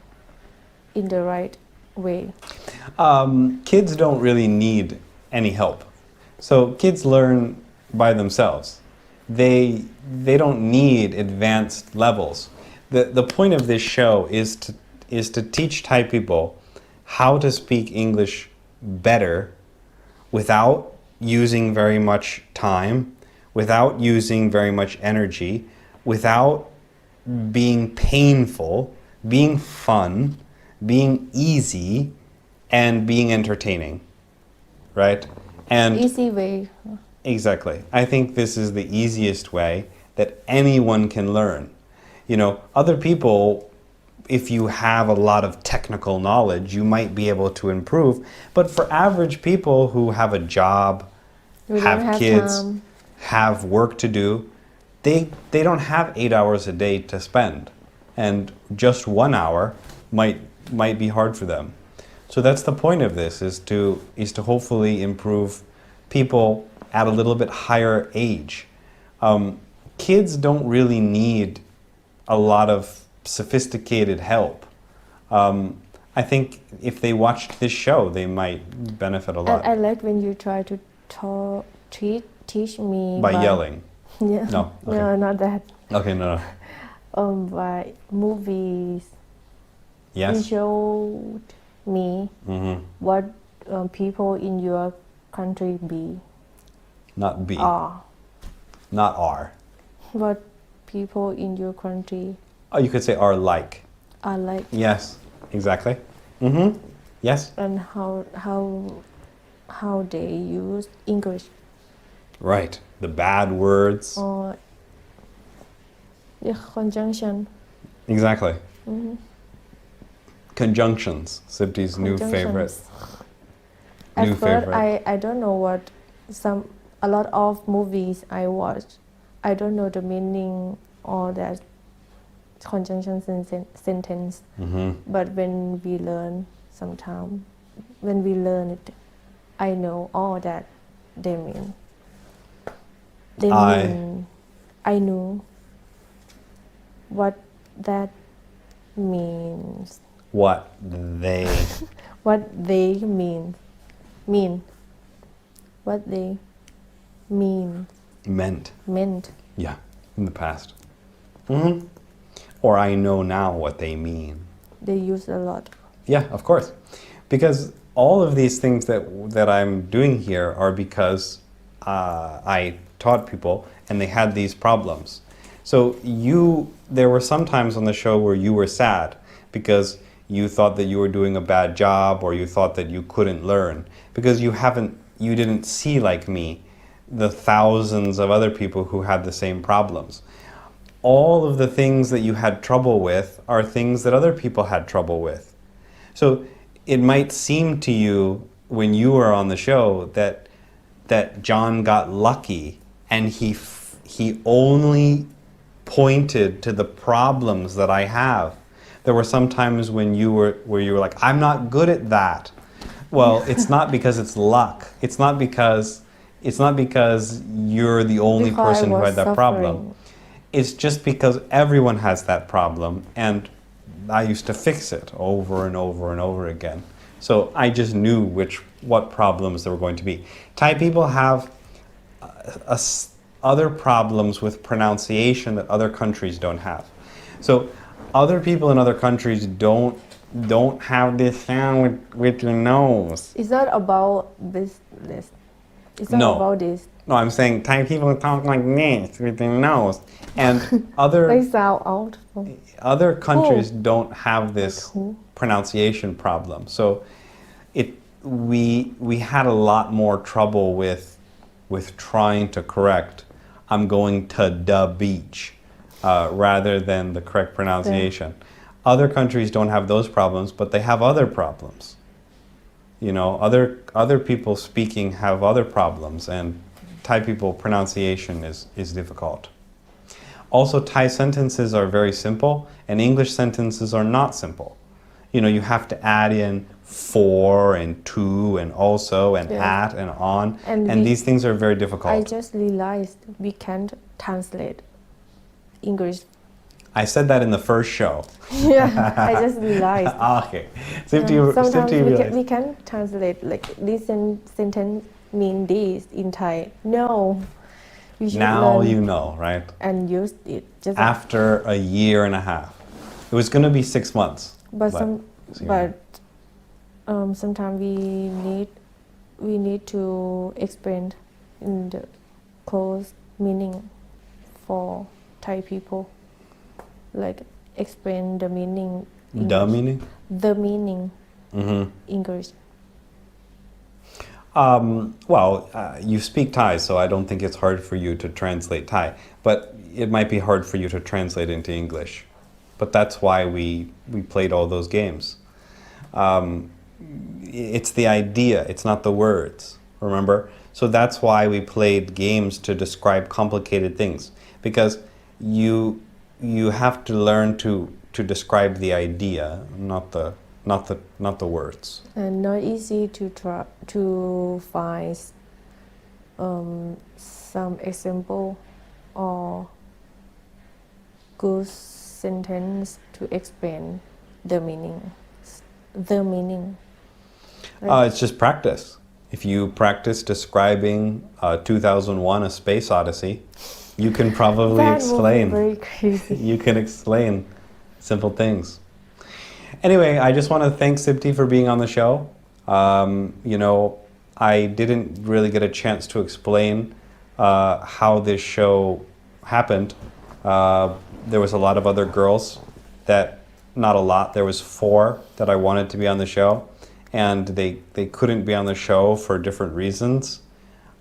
in the right way. Kids don't really need any help. So kids learn by themselves. They don't need advanced levels. The point of this show is to teach Thai people how to speak English better without using very much time, without using very much energy, without being painful, being fun, being easy, and being entertaining, right? And Easy way. exactly. I think this is the easiest way that anyone can learn. You know, other people, if you have a lot of technical knowledge, you might be able to improve. But for average people who have a job, We have don't have kids, time. have work to do, they don't have 8 hours a day to spend. And just 1 hour might be hard for them. So that's the point of this, is to hopefully improve people at a little bit higher age. Kids don't really need a lot of sophisticated help. I think if they watched this show, they might benefit a lot. I like when you try to teach me By yelling. Yeah. No, okay. No, not that. Okay, no. By movies. You Yes? showed me Mm-hmm. what people in your country be Not B. are. Not R. What people in your country Oh, you could say are like. are like, Yes, exactly. Mm-hmm. Yes? and how they use English Right. The bad words. or the conjunction. Exactly. Mhm. Conjunctions. Sipti's new favorite. Conjunctions. At New first, favorite. I don't know what a lot of movies I watched. I don't know the meaning or that conjunction sentence. Mm-hmm. But when we learn it, I know all that they mean. I knew what that means. What they What they mean. What they meant. meant. Yeah, in the past. Mm-hmm. Or I know now what they mean. They use a lot. Yeah, of course. Because all of these things that I'm doing here are because I taught people and they had these problems. So there were some times on the show where you were sad, because you thought that you were doing a bad job or you thought that you couldn't learn because you didn't see like me the thousands of other people who had the same problems. All of the things that you had trouble with are things that other people had trouble with. So it might seem to you when you were on the show that John got lucky and he only pointed to the problems that I have. There were some times when you were like, I'm not good at that. Well, it's not because it's luck. It's not because you're the only Because person I who was had that problem. It's just because everyone has that problem, and I used to fix it over and over and over again. So I just knew what problems there were going to be. Thai people have other problems with pronunciation that other countries don't have. So other people in other countries don't have this sound with your nose. It's not about this. It's not No. about this. No, I'm saying Thai people talk like this with their nose, and They sound out. other countries don't have this Like who? pronunciation problem. So we had a lot more trouble with trying to correct I'm going to the beach rather than the correct pronunciation. Other countries don't have those problems, but they have other problems. You know, other people speaking have other problems, and Thai people pronunciation is difficult. Also, Thai sentences are very simple, and English sentences are not simple. You know, you have to add in for and to and also and at and on, and these things are very difficult. I just realized we can't translate English. I said that in the first show. Yeah, I just realized. Okay. Simply Sometimes realized. we can translate like this sentence mean this in Thai. No. We should Now learn you know, right? and use it just After a year and a half. It was going to be 6 months. Sometimes we need to explain in the close meaning for Thai people. Like explain the meaning. The meaning? The meaning. Mm-hmm. English. You speak Thai, so I don't think it's hard for you to translate Thai. But it might be hard for you to translate into English. But that's why we played all those games. It's the idea, it's not the words, remember? So that's why we played games to describe complicated things. Because you have to learn to describe the idea, not the words. And not easy to find some example or good sentence to explain the meaning. It's just practice. If you practice describing 2001: A Space Odyssey, you can probably explain. That would be very crazy. You can explain simple things. Anyway, I just want to thank Sipti for being on the show. You know, I didn't really get a chance to explain how this show happened. There was a lot of other girls not a lot, there was 4 that I wanted to be on the show, and they couldn't be on the show for different reasons.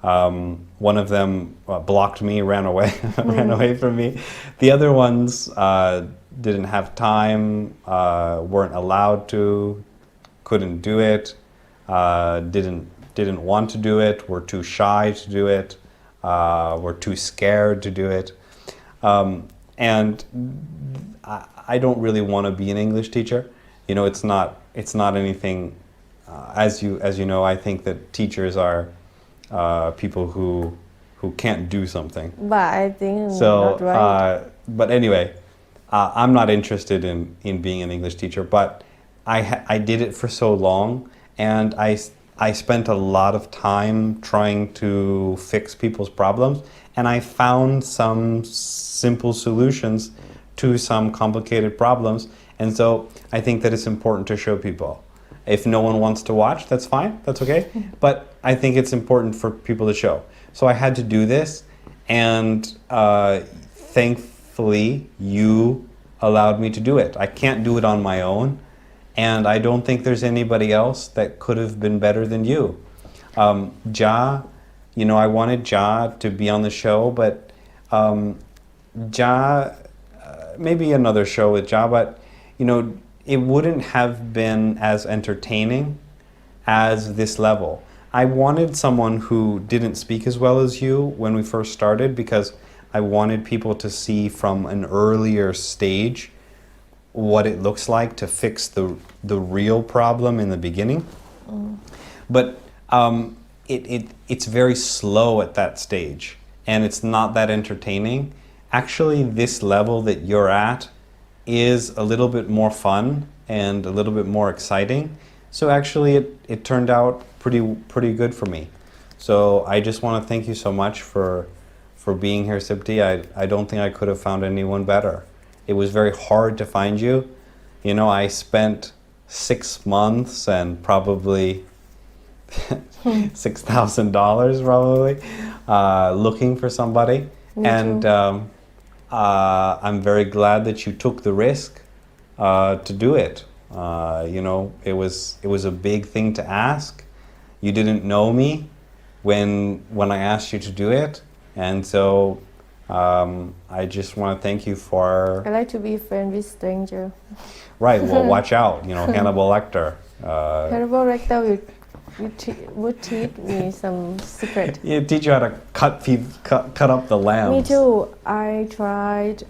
One of them blocked me, ran away from me. The other ones didn't have time, weren't allowed to, couldn't do it, didn't want to do it, were too shy to do it, were too scared to do it. And I don't really want to be an English teacher. You know, it's not anything. As you know, I think that teachers are people who can't do something. But I think So, not right. But anyway, I'm not interested in being an English teacher. But I did it for so long, and I spent a lot of time trying to fix people's problems, and I found some simple solutions to some complicated problems. And so I think that it's important to show people. If no one wants to watch, that's fine, that's okay. But I think it's important for people to show. So I had to do this, and thankfully you allowed me to do it. I can't do it on my own, and I don't think there's anybody else that could have been better than you. Ja, I wanted Ja to be on the show, but Ja, maybe another show with Ja, but it wouldn't have been as entertaining as this level. I wanted someone who didn't speak as well as you when we first started because I wanted people to see from an earlier stage what it looks like to fix the real problem in the beginning. But it's very slow at that stage and it's not that entertaining. Actually, this level that you're at is a little bit more fun and a little bit more exciting. So actually it turned out pretty good for me. So I just want to thank you so much for being here, Sipti. I don't think I could have found anyone better. It was very hard to find you. I spent 6 months and probably $6,000 probably looking for somebody. Me and I'm very glad that you took the risk to do it. It was a big thing to ask. You didn't know me when I asked you to do it, and so I just want to thank you for. I like to be friends with stranger. Right. Well, watch out. Hannibal Lecter. Hannibal Lecter would teach me some secret. Yeah, teach you how to cut up the lambs. Me too. I tried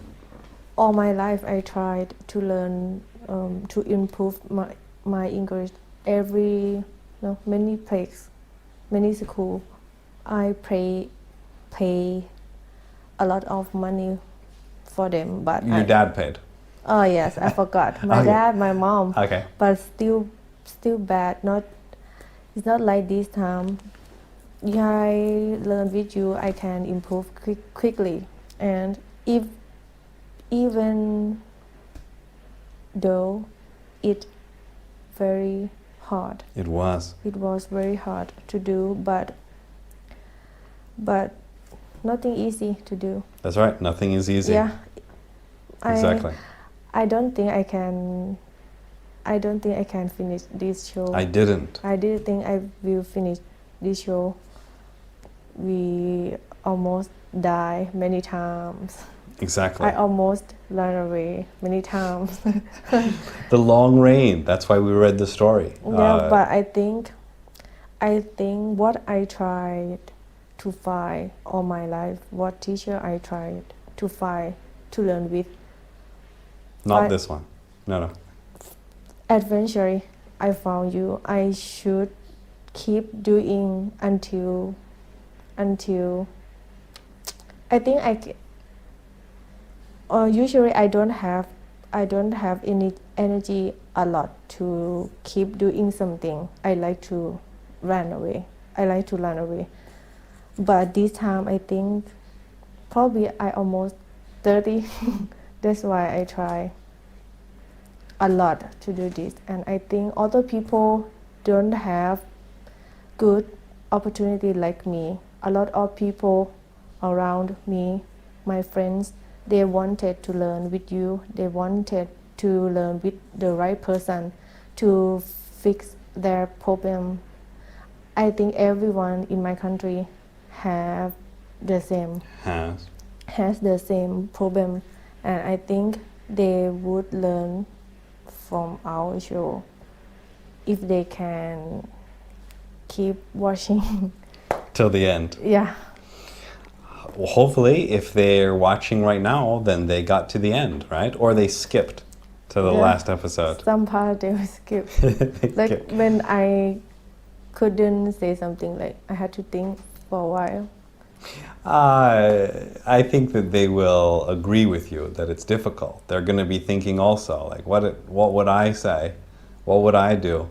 all my life. I tried to learn to improve my English. Many places, many school. I pay a lot of money for them, but Your dad paid. Oh yes, I forgot. My Okay. dad, my mom. Okay. But still bad. It's not like this time. If I learn with you, I can improve quickly. And even though it very hard. It was. It was very hard to do, but nothing easy to do. That's right. Nothing is easy. Yeah. Exactly. I don't think I can finish this show. I didn't. I didn't think I will finish this show. We almost die many times. Exactly. I almost ran away many times. The long rain. That's why we read the story. Yeah, but I think what I tried to find all my life, what teacher I tried to find, to learn with. Not this one. No. Eventually, I found you. I should keep doing until I think usually I don't have any energy a lot to keep doing something. I like to run away. But this time I think probably I almost 30. That's why I try a lot to do this. And I think other people don't have good opportunity like me. A lot of people around me, my friends, they wanted to learn with you. They wanted to learn with the right person to fix their problem. I think everyone in my country have the same has the same problem, and I think they would learn from our show if they can keep watching. Till the end. Yeah. Well, hopefully, if they're watching right now, then they got to the end, right? Or they skipped to the last episode. Some part they will skip. Like when I couldn't say something, like I had to think for a while. I think that they will agree with you that it's difficult. They're going to be thinking also, like, what would I say? What would I do?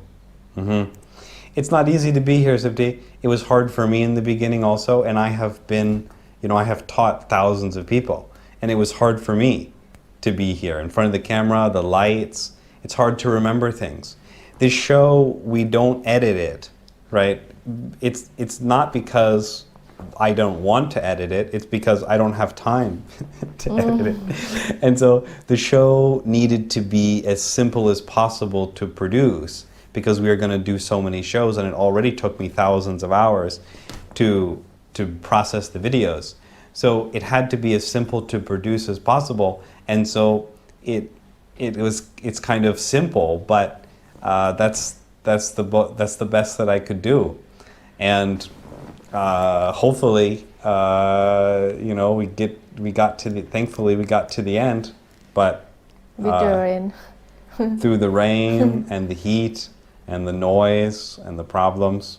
It's not easy to be here, Zibdi. It was hard for me in the beginning also, and I have been, I have taught thousands of people, and it was hard for me to be here in front of the camera, the lights. It's hard to remember things. This show, we don't edit it, right? It's not because I don't want to edit it. It's because I don't have time to edit it. And so the show needed to be as simple as possible to produce because we were going to do so many shows, and it already took me thousands of hours to process the videos. So it had to be as simple to produce as possible. And so it's kind of simple, but that's the best that I could do. And hopefully, thankfully we got to the end, but with the rain. through the rain and the heat and the noise and the problems.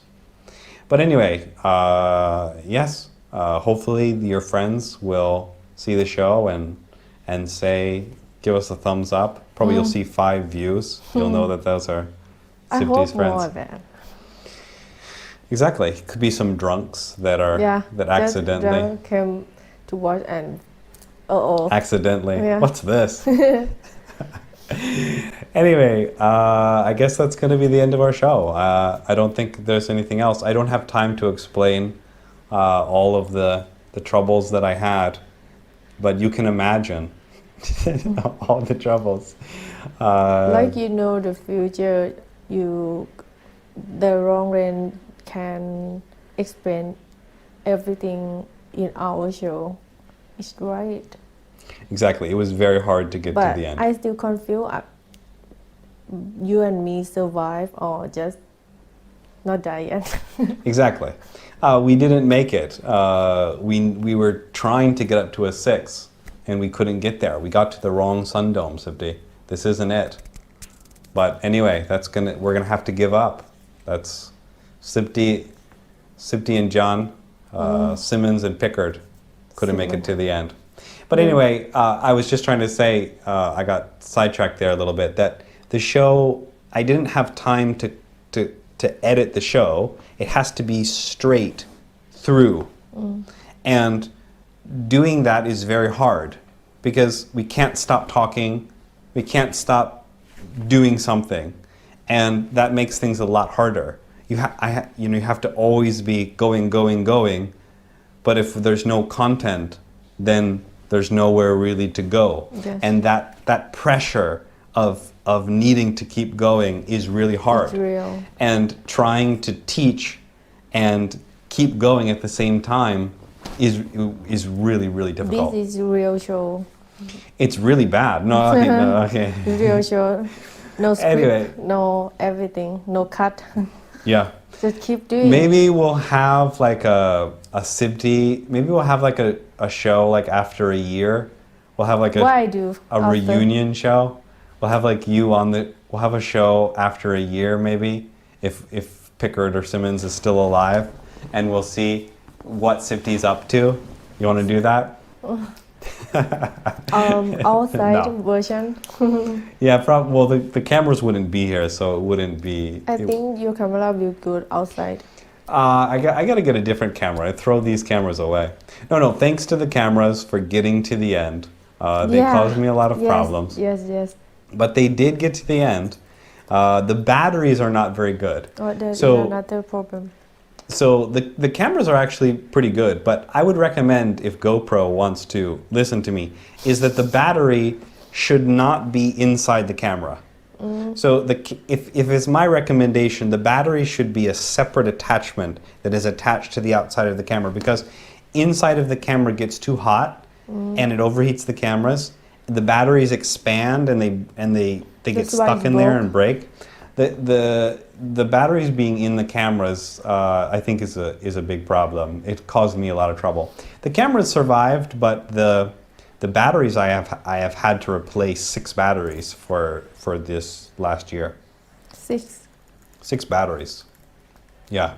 But anyway, yes, hopefully your friends will see the show and say, give us a thumbs up. Probably you'll see 5 views. You'll know that those are I Sifty's hope friends. more of that. Exactly. Could be some drunks that accidentally just came to watch and accidentally. Yeah. What's this? Anyway, I guess that's going to be the end of our show. I don't think there's anything else. I don't have time to explain all of the troubles that I had, but you can imagine all the troubles. Like the future, the wrong rain can explain everything in our show. It's right. Exactly. It was very hard to get But to the end. I still confused. You and me survive or just not die yet. Exactly. We didn't make it. We were trying to get up to a 6, and we couldn't get there. We got to the wrong sun dome, Sifty. This isn't it. But anyway, we're gonna have to give up. That's Sifty and John, Simmons and Pickard couldn't make it to the end. But anyway, I was just trying to say, I got sidetracked there a little bit, that the show, I didn't have time to edit the show. It has to be straight through. And doing that is very hard because we can't stop talking, we can't stop doing something, and that makes things a lot harder. You have to always be going, but if there's no content, then there's nowhere really to go. Yes. And that pressure of needing to keep going is really hard. It's real. And trying to teach and keep going at the same time is really, really difficult. This is real show. It's really bad. No, okay, no, okay. Real show. No script, Anyway. no everything, no cut. Yeah. Just keep doing. Maybe we'll have like a Sifty, maybe we'll have like a show like after a year. We'll have like Why do a after? reunion show. We'll have like we'll have a show after a year maybe, if Pickard or Simmons is still alive, and we'll see what Sifty's up to. You want to do that? Outside No. version. Yeah, well the cameras wouldn't be here, so it wouldn't be. I think your camera will be good outside. I got to get a different camera. I throw these cameras away. No, thanks to the cameras for getting to the end. They caused me a lot of problems. Yes. But they did get to the end. The batteries are not very good. That's So- another problem. So the cameras are actually pretty good, but I would recommend, if GoPro wants to listen to me, is that the battery should not be inside the camera. So if it's my recommendation, the battery should be a separate attachment that is attached to the outside of the camera, because inside of the camera gets too hot and it overheats the cameras. The batteries expand and they get That's why stuck it's in there broke. and break. The batteries being in the cameras, I think is a big problem. It caused me a lot of trouble. The cameras survived, but the batteries I have had to replace 6 batteries for this last year. 6. 6 batteries. Yeah.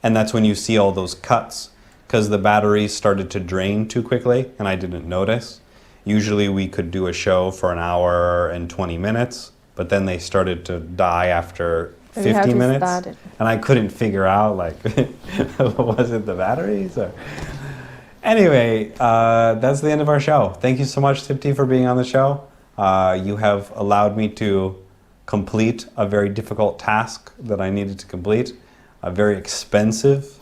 And that's when you see all those cuts, because the batteries started to drain too quickly and I didn't notice. Usually we could do a show for an hour and 20 minutes, but then they started to die after We have 50 to minutes. start it. And I couldn't figure out, like, was it the batteries? Or... Anyway, that's the end of our show. Thank you so much, Sifty, for being on the show. You have allowed me to complete a very difficult task that I needed to complete, a very expensive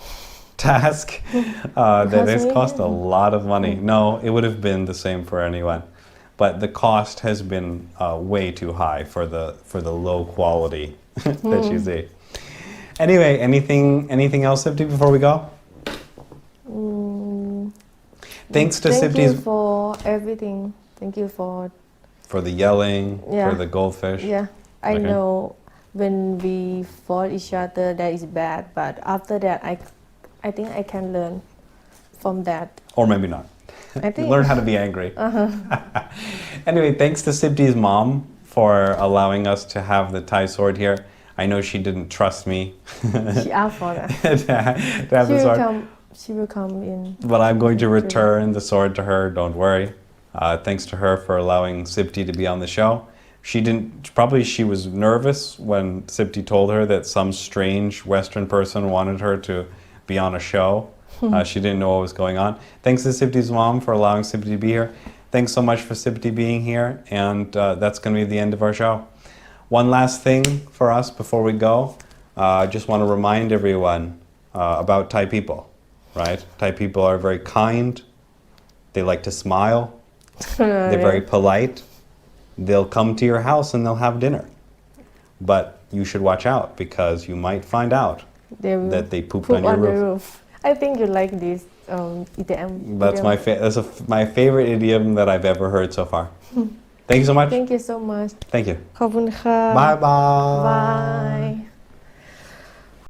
task that has Because cost a lot of money. Mm. No, it would have been the same for anyone, but the cost has been way too high for the low quality that you see. Anyway, anything else, Sipti, before we go? Thanks to Thank Sipti's you for everything. Thank you for the yelling, Yeah. for the goldfish. yeah. I Okay. know when we fought each other that is bad, but after that I think I can learn from that. Or maybe not. I think Learn how to be angry. Anyway, thanks to Sipti's mom for allowing us to have the Thai sword here. I know she didn't trust me she asked for that. to have the sword, She will come in. but I'm going to return the sword to her. Don't worry. Thanks to her for allowing Sipti to be on the show. She was nervous when Sipti told her that some strange Western person wanted her to be on a show. She didn't know what was going on. Thanks to Sipti's mom for allowing Sipti to be here. Thanks so much for Sipti being here, and that's going to be the end of our show. One last thing for us before we go. I just want to remind everyone about Thai people, right? Thai people are very kind. They like to smile. They're very polite. They'll come to your house and they'll have dinner. But you should watch out because you might find out They will that they pooped poop on your the roof. roof. I think you like this idiom. That's my favorite idiom that I've ever heard so far. Thank you so much. Thank you so much. Thank you. ขอบคุณค่ะ Bye bye. Bye.